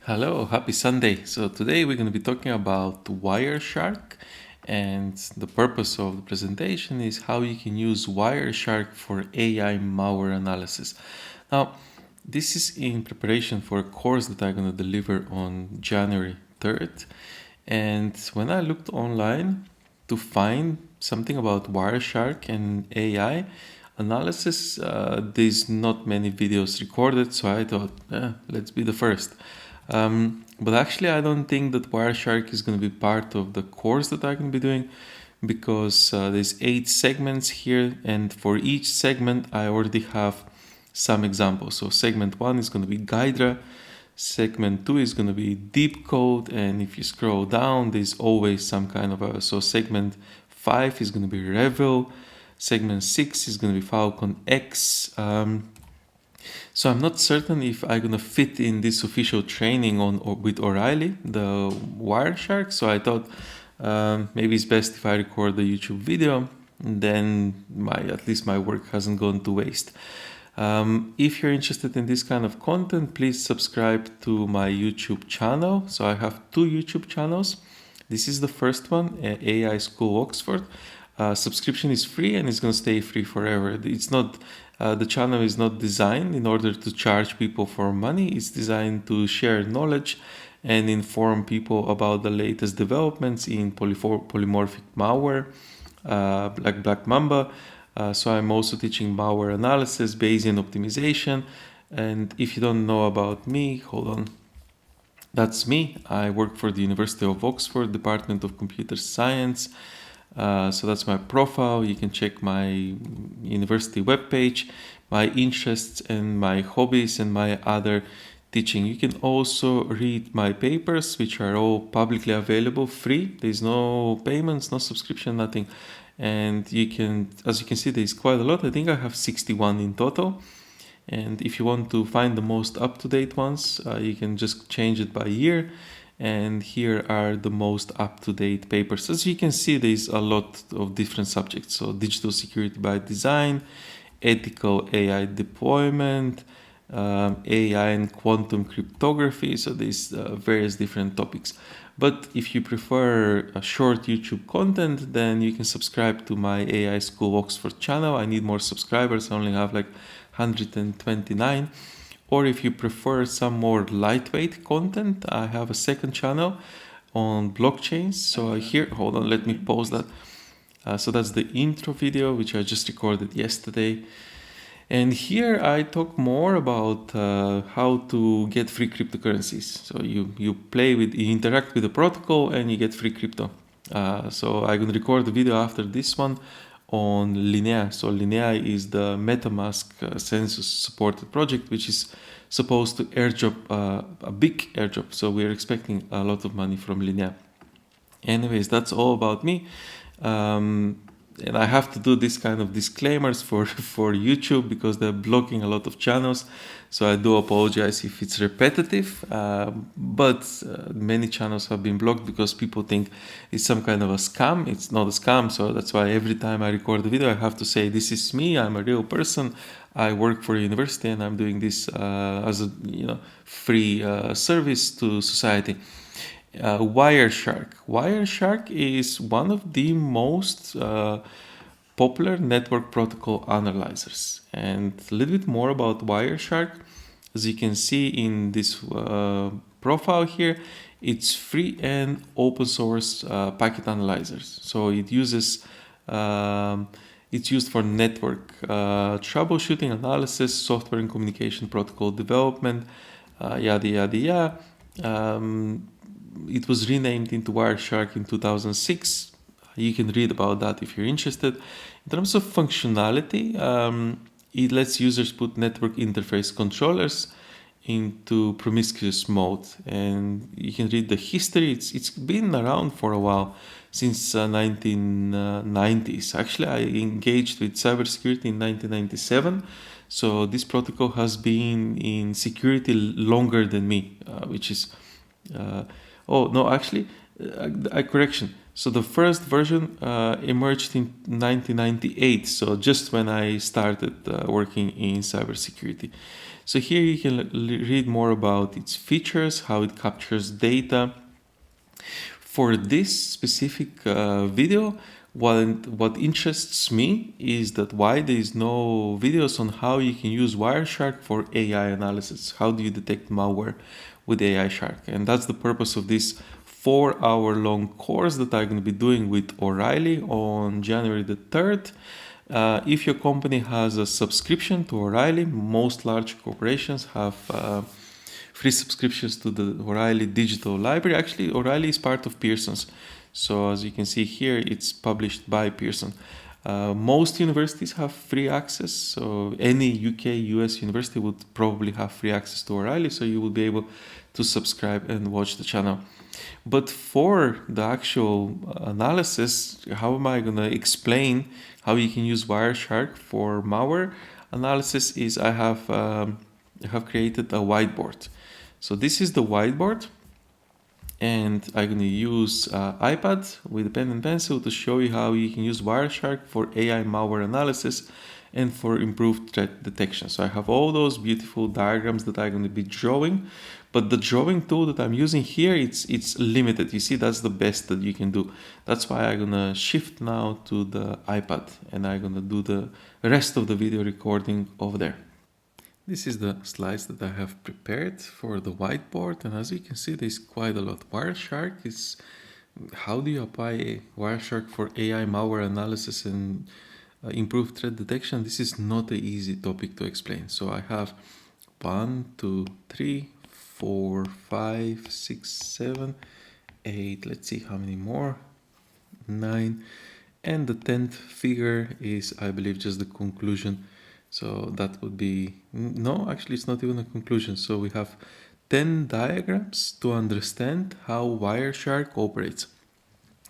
Hello, happy Sunday. So today we're going to be talking about Wireshark, and the purpose of the presentation is how you can use Wireshark for AI malware analysis. Now, this is in preparation for a course that I'm going to deliver on January 3rd. And when I looked online to find something about Wireshark and AI analysis, there's not many videos recorded, so I thought, let's be the first. But actually, I don't think that Wireshark is going to be part of the course that I'm going to be doing, because there's 8 segments here, and for each segment I already have some examples. So segment 1 is going to be Gydra, segment 2 is going to be deep code, and if you scroll down there's always some kind of so segment 5 is going to be Revel, segment 6 is going to be Falcon X. So I'm not certain if I'm gonna fit in this official training with O'Reilly, the Wireshark. So I thought maybe it's best if I record the YouTube video, then at least my work hasn't gone to waste. If you're interested in this kind of content, please subscribe to my YouTube channel. So I have 2 YouTube channels. This is the first one, AI School Oxford. Subscription is free and it's going to stay free forever. It's not the channel is not designed in order to charge people for money. It's designed to share knowledge and inform people about the latest developments in polymorphic malware, like Black Mamba. So I'm also teaching malware analysis, Bayesian optimization. And if you don't know about me, hold on. That's me. I work for the University of Oxford, Department of Computer Science. So that's my profile. You can check my university webpage, my interests and my hobbies and my other teaching. You can also read my papers, which are all publicly available, free. There's no payments, no subscription, nothing. And you can, as you can see, there's quite a lot. I think I have 61 in total. And if you want to find the most up-to-date ones, you can just change it by year. And here are the most up-to-date papers. As you can see, there's a lot of different subjects. So digital security by design, ethical AI deployment, AI and quantum cryptography. So there's various different topics. But if you prefer a short YouTube content, then you can subscribe to my AI School Oxford channel. I need more subscribers. I only have like 129. Or if you prefer some more lightweight content, I have a second channel on blockchains. So here, hold on, let me pause that. So that's the intro video, which I just recorded yesterday. And here I talk more about how to get free cryptocurrencies. So you interact with the protocol and you get free crypto. So I'm going to record the video after this one on Linea. So Linea is the MetaMask census supported project, which is supposed to airdrop a big airdrop. So we're expecting a lot of money from Linea. Anyways, that's all about me. And I have to do this kind of disclaimers for YouTube because they're blocking a lot of channels. So I do apologize if it's repetitive, but many channels have been blocked because people think it's some kind of a scam. It's not a scam. So that's why every time I record a video, I have to say, this is me. I'm a real person. I work for a university and I'm doing this as a free service to society. Wireshark. Wireshark is one of the most popular network protocol analyzers. And a little bit more about Wireshark. As you can see in this profile here, it's free and open source packet analyzers. So it uses it's used for network troubleshooting, analysis, software and communication protocol development, yada yada yada. It was renamed into Wireshark in 2006. You can read about that if you're interested. In terms of functionality, it lets users put network interface controllers into promiscuous mode. And you can read the history. It's been around for a while, since 1990s. Actually, I engaged with cybersecurity in 1997. So this protocol has been in security longer than me, which is... Oh, no, actually, a correction. So the first version emerged in 1998, so just when I started working in cybersecurity. So here you can read more about its features, how it captures data. For this specific video, what interests me is that why there is no videos on how you can use Wireshark for AI analysis. How do you detect malware with AI Shark? And that's the purpose of this 4-hour long course that I'm going to be doing with O'Reilly on January the 3rd. If your company has a subscription to O'Reilly, most large corporations have free subscriptions to the O'Reilly digital library. Actually, O'Reilly is part of Pearson's. So as you can see here, it's published by Pearson. Most universities have free access. So any UK, US university would probably have free access to O'Reilly. So you will be able to subscribe and watch the channel. But for the actual analysis, how am I going to explain how you can use Wireshark for malware analysis is I have created a whiteboard. So this is the whiteboard, and I'm going to use iPad with a pen and pencil to show you how you can use Wireshark for AI malware analysis and for improved threat detection. So I have all those beautiful diagrams that I'm going to be drawing, but the drawing tool that I'm using here, it's limited. You see, that's the best that you can do. That's why I'm going to shift now to the iPad, and I'm going to do the rest of the video recording over there. This is the slides that I have prepared for the whiteboard, and as you can see, there's quite a lot. Wireshark is how do you apply Wireshark for AI malware analysis and improved threat detection? This is not an easy topic to explain. So I have 1, 2, 3, 4, 5, 6, 7, 8. Let's see how many more. 9, and the 10th figure is, I believe, just the conclusion. So that would be, no, actually it's not even a conclusion. So we have 10 diagrams to understand how Wireshark operates.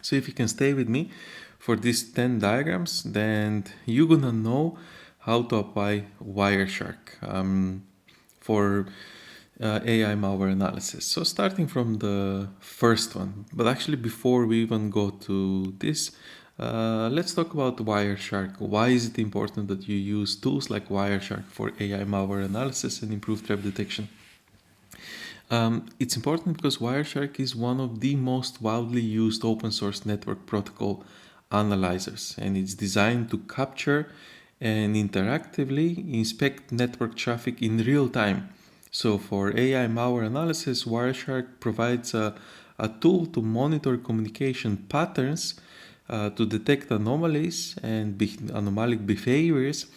So if you can stay with me for these 10 diagrams, then you're gonna know how to apply Wireshark for AI malware analysis. So starting from the first one, but actually before we even go to this, let's talk about Wireshark. Why is it important that you use tools like Wireshark for AI malware analysis and improved threat detection? It's important because Wireshark is one of the most widely used open source network protocol analyzers, and it's designed to capture and interactively inspect network traffic in real time. So for AI malware analysis, Wireshark provides a tool to monitor communication patterns, to detect anomalies and anomalic behaviors,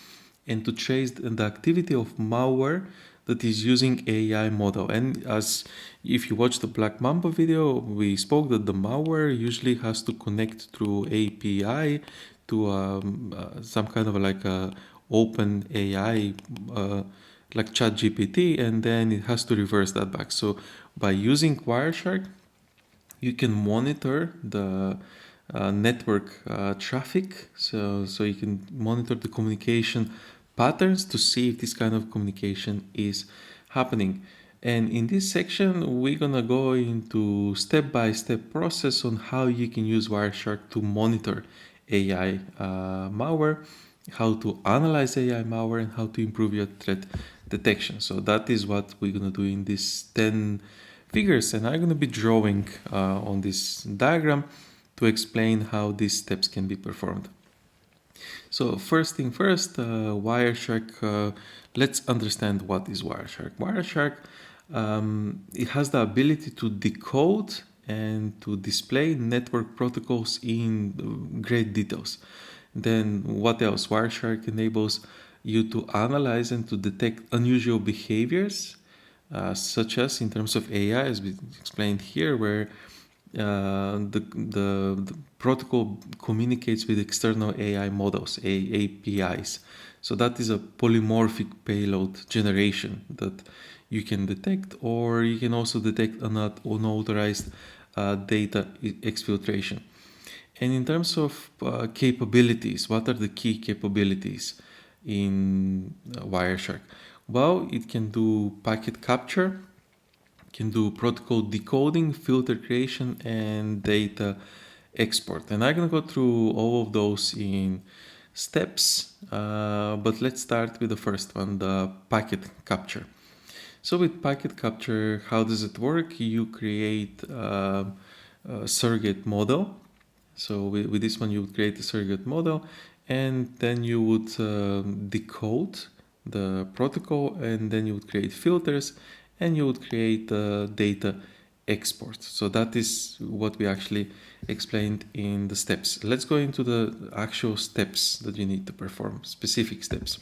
and to trace the activity of malware that is using AI model. And as if you watch the Black Mamba video, we spoke that the malware usually has to connect through API to some kind of like a open AI like ChatGPT, and then it has to reverse that back. So by using Wireshark, you can monitor the network traffic. So you can monitor the communication patterns to see if this kind of communication is happening. And in this section, we're gonna go into step-by-step process on how you can use Wireshark to monitor AI malware, how to analyze AI malware, and how to improve your threat detection. So that is what we're gonna do in these 10 figures, and I'm gonna be drawing on this diagram to explain how these steps can be performed. So first thing first, Wireshark, let's understand what is Wireshark. Wireshark, it has the ability to decode and to display network protocols in great details. Then what else? Wireshark enables you to analyze and to detect unusual behaviors, such as in terms of AI, as we explained here, where the protocol communicates with external AI models, APIs. So that is a polymorphic payload generation that you can detect, or you can also detect unauthorized data exfiltration. And in terms of capabilities, what are the key capabilities in Wireshark? Well, it can do packet capture, can do protocol decoding, filter creation, and data export. And I'm going to go through all of those in steps, but let's start with the first one, the packet capture. So with packet capture, how does it work? You create a surrogate model. So with this one, you would create a surrogate model, and then you would decode the protocol, and then you would create filters, and you would create data export. So that is what we actually explained in the steps. Let's go into the actual steps that you need to perform, specific steps.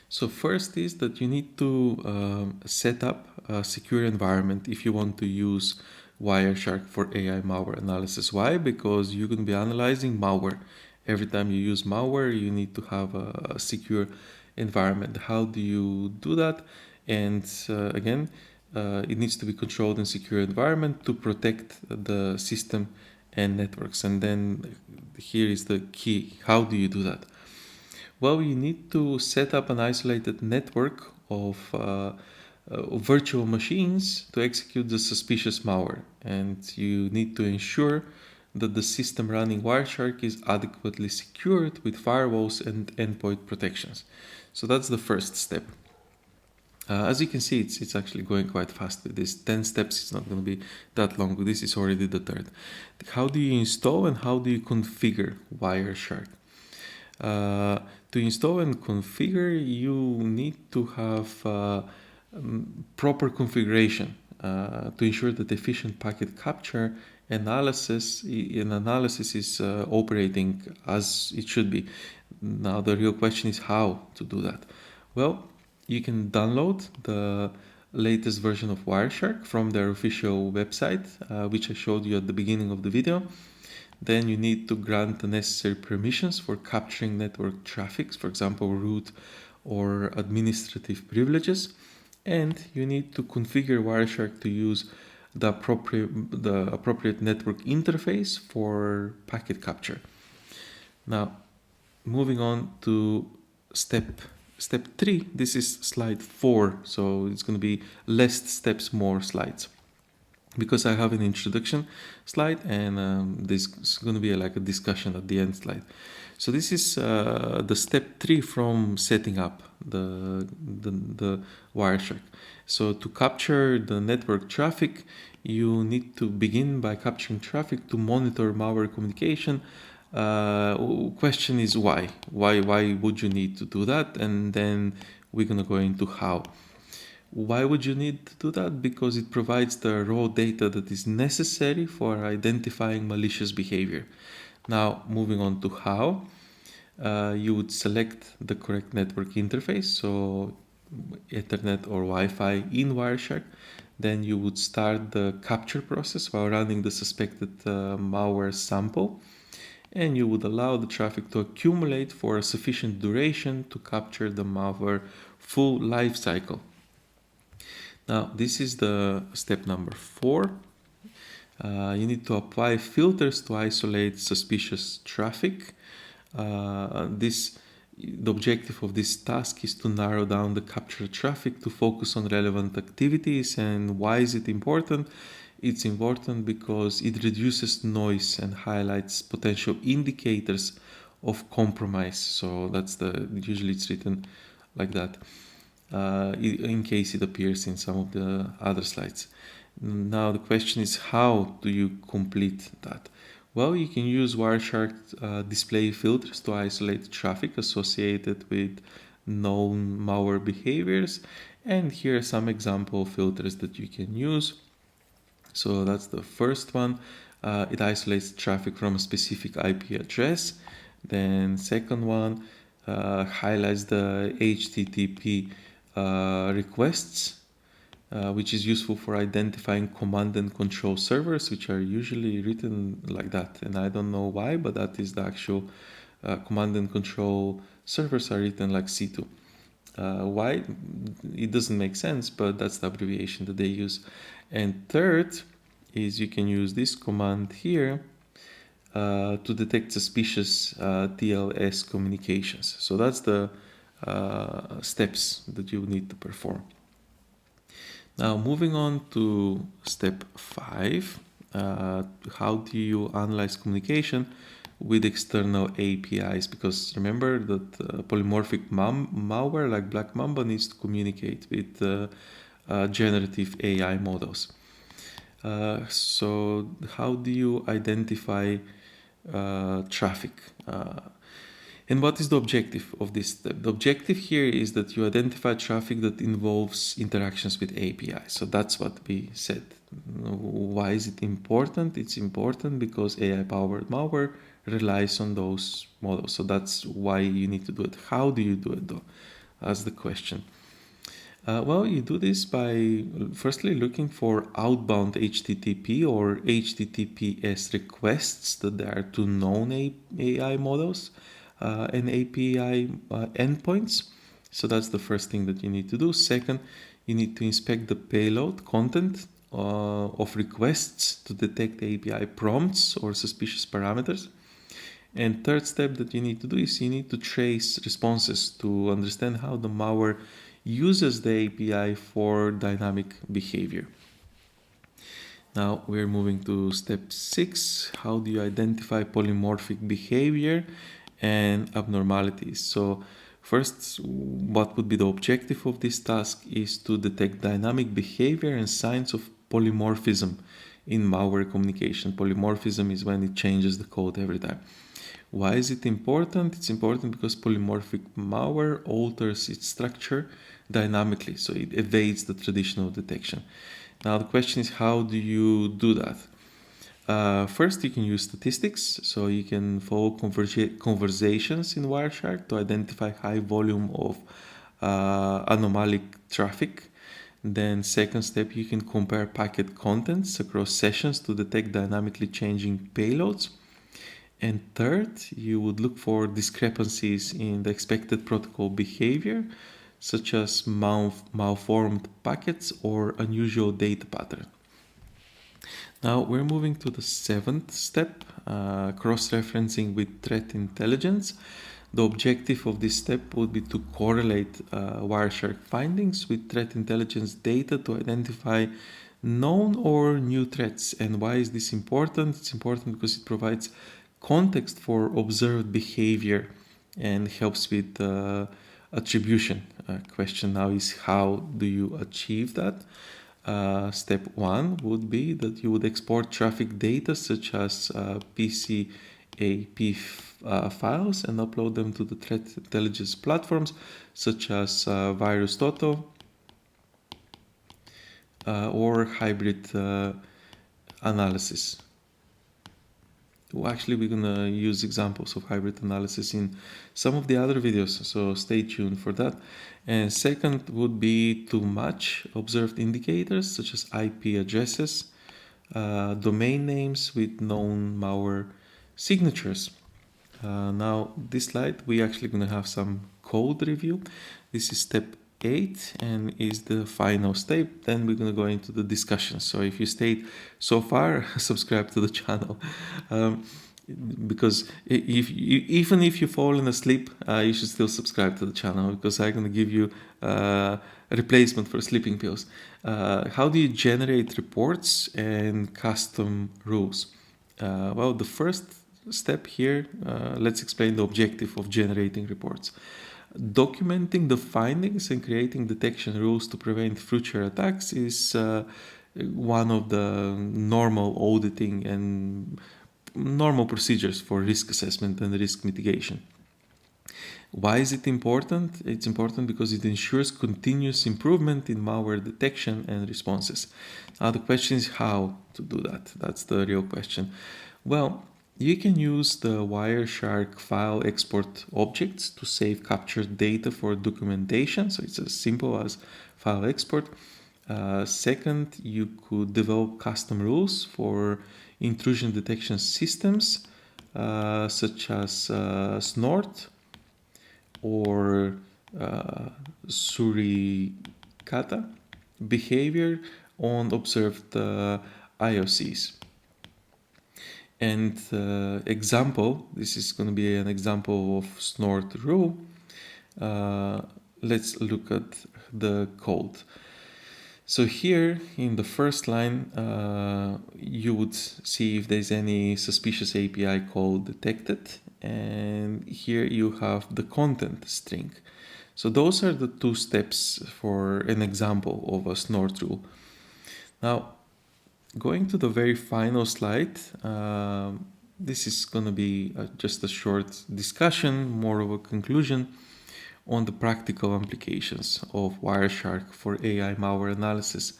So first is that you need to set up a secure environment if you want to use Wireshark for AI malware analysis. Why? Because you're going to be analyzing malware. Every time you use malware, you need to have a secure environment. How do you do that? And again, it needs to be controlled in secure environment to protect the system and networks. And then here is the key. How do you do that? Well, you need to set up an isolated network of virtual machines to execute the suspicious malware. And you need to ensure that the system running Wireshark is adequately secured with firewalls and endpoint protections. So that's the first step. As you can see, it's actually going quite fast with this. 10 steps, it's not going to be that long. This is already the third. How do you install and how do you configure Wireshark? To install and configure, you need to have proper configuration to ensure that efficient packet capture analysis is operating as it should be. Now the real question is how to do that. Well, you can download the latest version of Wireshark from their official website, which I showed you at the beginning of the video. Then you need to grant the necessary permissions for capturing network traffic, for example, root or administrative privileges. And you need to configure Wireshark to use the appropriate network interface for packet capture. Now, moving on to step 3, this is slide 4, so it's going to be less steps, more slides, because I have an introduction slide and this is going to be like a discussion at the end slide. So this is the step 3 from setting up the Wireshark. So to capture the network traffic, you need to begin by capturing traffic to monitor malware communication. Question is why? Why would you need to do that? And then we're going to go into how. Why would you need to do that? Because it provides the raw data that is necessary for identifying malicious behavior. Now, moving on to how, you would select the correct network interface, so Ethernet or Wi-Fi in Wireshark. Then you would start the capture process while running the suspected malware sample, and you would allow the traffic to accumulate for a sufficient duration to capture the malware full life cycle. Now, this is the step number 4. You need to apply filters to isolate suspicious traffic. The objective of this task is to narrow down the captured traffic to focus on relevant activities. And why is it important? It's important because it reduces noise and highlights potential indicators of compromise. So usually it's written like that. In case it appears in some of the other slides. Now the question is, how do you complete that? Well, you can use Wireshark display filters to isolate traffic associated with known malware behaviors, and here are some example filters that you can use. So that's the first one. It isolates traffic from a specific IP address. Then second one highlights the HTTP requests, which is useful for identifying command and control servers, which are usually written like that. And I don't know why, but that is the actual command and control servers are written like C2. Why? It doesn't make sense, but that's the abbreviation that they use. And third is you can use this command here to detect suspicious TLS communications. So that's the steps that you need to perform. Now, moving on to step 5, how do you analyze communication with external APIs, because remember that polymorphic malware like Black Mamba needs to communicate with generative AI models. So how do you identify traffic? And what is the objective of this step? The objective here is that you identify traffic that involves interactions with API. So that's what we said. Why is it important? It's important because AI-powered malware relies on those models. So that's why you need to do it. How do you do it though? That's the question. Well, you do this by firstly looking for outbound HTTP or HTTPS requests that are to known AI models and API endpoints. So that's the first thing that you need to do. Second, you need to inspect the payload content of requests to detect API prompts or suspicious parameters. And third step that you need to do is you need to trace responses to understand how the malware uses the API for dynamic behavior. Now we're moving to step 6. How do you identify polymorphic behavior and abnormalities? So first, what would be the objective of this task is to detect dynamic behavior and signs of polymorphism in malware communication. Polymorphism is when it changes the code every time. Why is it important? It's important because polymorphic malware alters its structure dynamically, so it evades the traditional detection. Now the question is, how do you do that? First, you can use statistics, so you can follow conversations in Wireshark to identify high volume of anomalic traffic. Then second step, you can compare packet contents across sessions to detect dynamically changing payloads. And third, you would look for discrepancies in the expected protocol behavior, such as malformed packets or unusual data pattern. Now we're moving to the 7th step, cross-referencing with threat intelligence. The objective of this step would be to correlate Wireshark findings with threat intelligence data to identify known or new threats. And why is this important? It's important because it provides context for observed behavior and helps with attribution. Question now is, how do you achieve that? Step 1 would be that you would export traffic data such as PCAP files and upload them to the threat intelligence platforms such as VirusToto or hybrid analysis. Well, actually, we're gonna use examples of hybrid analysis in some of the other videos, so stay tuned for that. And second would be to match observed indicators such as IP addresses, domain names with known malware signatures. Now, this slide, we're actually gonna have some code review. This is step 8 and is the final step. Then we're going to go into the discussion. So if you stayed so far, subscribe to the channel, because even if you've fallen asleep, you should still subscribe to the channel, because I'm going to give you a replacement for sleeping pills. How do you generate reports and custom rules? Well, the first step here, let's explain the objective of generating reports. Documenting the findings and creating detection rules to prevent future attacks is one of the normal auditing and normal procedures for risk assessment and risk mitigation. Why is it important? It's important because it ensures continuous improvement in malware detection and responses. Now the question is how to do that. That's the real question. Well, you can use the Wireshark file export objects to save captured data for documentation. So it's as simple as file export. Second, you could develop custom rules for intrusion detection systems, such as Snort or Suricata behavior on observed IOCs. And example, this is going to be an example of snort rule. Let's look at the code. So here in the first line, you would see if there's any suspicious API call detected, and here you have the content string. So those are the two steps for an example of a snort rule. Now, going to the very final slide, this is going to be just a short discussion, more of a conclusion on the practical applications of Wireshark for AI malware analysis.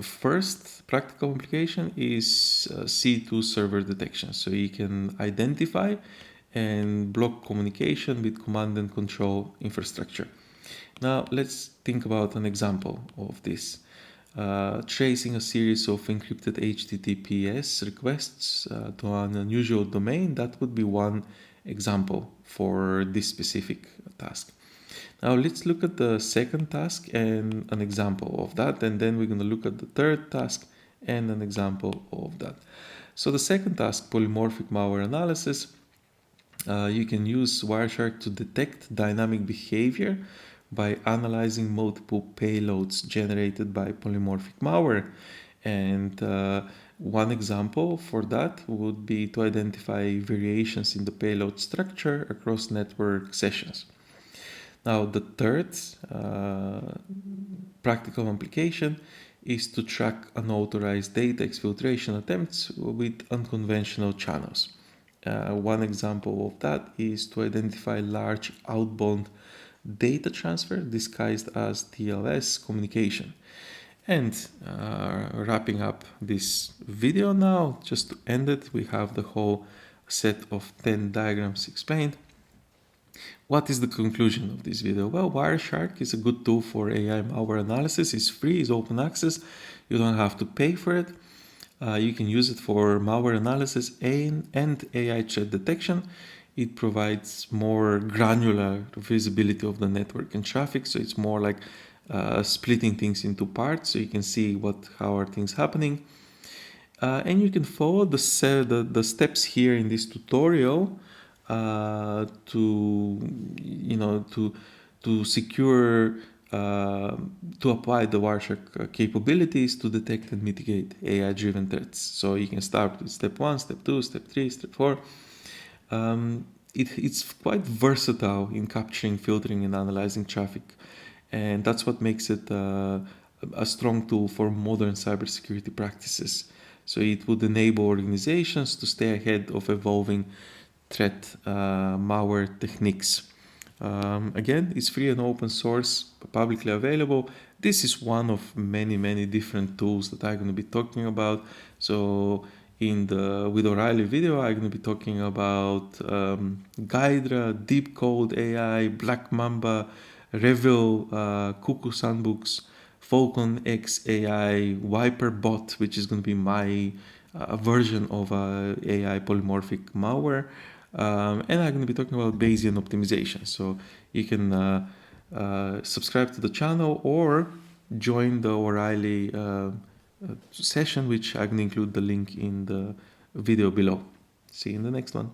First practical application is C2 server detection. So you can identify and block communication with command and control infrastructure. Now let's think about an example of this. Tracing a series of encrypted HTTPS requests to an unusual domain, that would be one example for this specific task. Now let's look at the second task and an example of that, and then we're going to look at the third task and an example of that. So the second task, polymorphic malware analysis, you can use Wireshark to detect dynamic behavior by analyzing multiple payloads generated by polymorphic malware. And one example for that would be to identify variations in the payload structure across network sessions. Now, the third practical application is to track unauthorized data exfiltration attempts with unconventional channels. One example of that is to identify large outbound data transfer disguised as TLS communication. And wrapping up this video now, just to end it, we have the whole set of 10 diagrams explained. What is the conclusion of this video? Well, Wireshark is a good tool for AI malware analysis. It's free, it's open access. You don't have to pay for it. You can use it for malware analysis and AI threat detection. It provides more granular visibility of the network and traffic. So it's more like splitting things into parts, so you can see how are things happening. And you can follow the steps here in this tutorial to secure to apply the Wireshark capabilities to detect and mitigate AI-driven threats. So you can start with step 1, step 2, step 3, step 4. It's quite versatile in capturing, filtering, and analyzing traffic, and that's what makes it a strong tool for modern cybersecurity practices. So it would enable organizations to stay ahead of evolving threat malware techniques. Again, it's free and open source, publicly available. This is one of many different tools that I'm going to be talking about. So in the with O'Reilly video, I'm going to be talking about Gydra, Deep Code AI, Black Mamba, Revil, Cuckoo Sandbox, Falcon X AI, Wiperbot, which is going to be my version of AI polymorphic malware. And I'm going to be talking about Bayesian optimization. So you can subscribe to the channel or join the O'Reilly session, which I can include the link in the video below. See you in the next one.